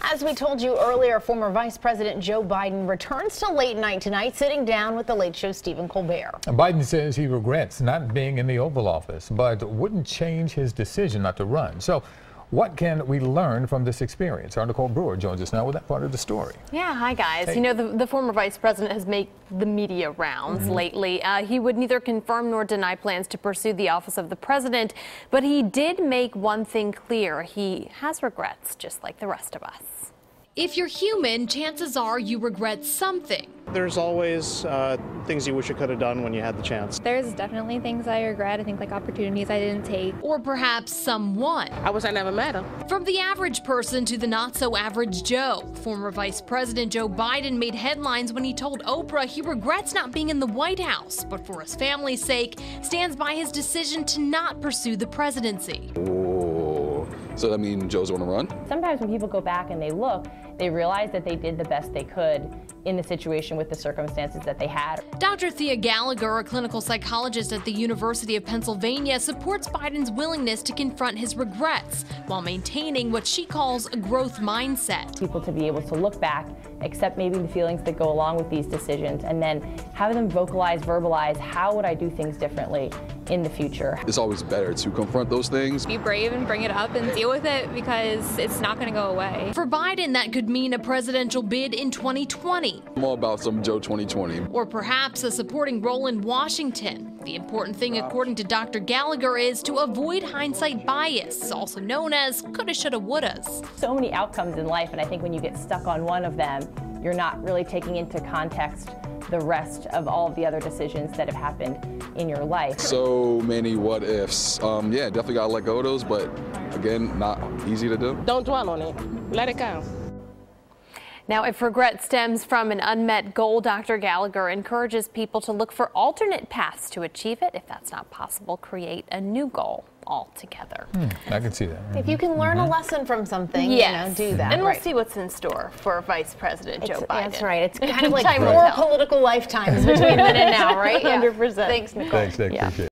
As we told you earlier, former Vice President Joe Biden returns to Late Night tonight, sitting down with the Late Show's Stephen Colbert. Biden says he regrets not being in the Oval Office, but wouldn't change his decision not to run. So what can we learn from this experience? Our Nicole Brewer joins us now with that part of the story. Yeah, hi guys. Hey. You know, the former vice president has made the media rounds lately. He would neither confirm nor deny plans to pursue the office of the president, but he did make one thing clear. He has regrets, just like the rest of us. If you're human, chances are you regret something. There's always things you wish you could have done when you had the chance. There's definitely things I regret. I think like opportunities I didn't take. Or perhaps someone. I wish I never met him. From the average person to the not-so-average Joe, former Vice President Joe Biden made headlines when he told Oprah he regrets not being in the White House, but for his family's sake, stands by his decision to not pursue the presidency. So that means Joe's going to run? Sometimes when people go back and they look, they realize that they did the best they could in the situation with the circumstances that they had. Dr. Thea Gallagher, a clinical psychologist at the University of Pennsylvania, supports Biden's willingness to confront his regrets while maintaining what she calls a growth mindset. People to be able to look back, accept maybe the feelings that go along with these decisions, and then have them verbalize, how would I do things differently in the future? It's always better to confront those things. Be brave and bring it up and deal with it because it's not going to go away. For Biden, that could mean a presidential bid in 2020. I'm all about some Joe 2020. Or perhaps a supporting role in Washington. The important thing, according to Dr. Gallagher, is to avoid hindsight bias, also known as coulda, shoulda, wouldas. So many outcomes in life, and I think when you get stuck on one of them, you're not really taking into context the rest of all of the other decisions that have happened in your life. So many what ifs. Yeah, definitely got to let go of those, but again, not easy to do. Don't dwell on it. Let it go. Now, if regret stems from an unmet goal, Dr. Gallagher encourages people to look for alternate paths to achieve it. If that's not possible, create a new goal altogether. I can see that. If you can learn a lesson from something, Yes. do that. And we'll see what's in store for Vice President Joe Biden. That's right. It's kind of like Time will 4 tell. political lifetimes between then and now, right? 100%. Thanks, Nicole. Thanks, Nick. Yeah. Appreciate it.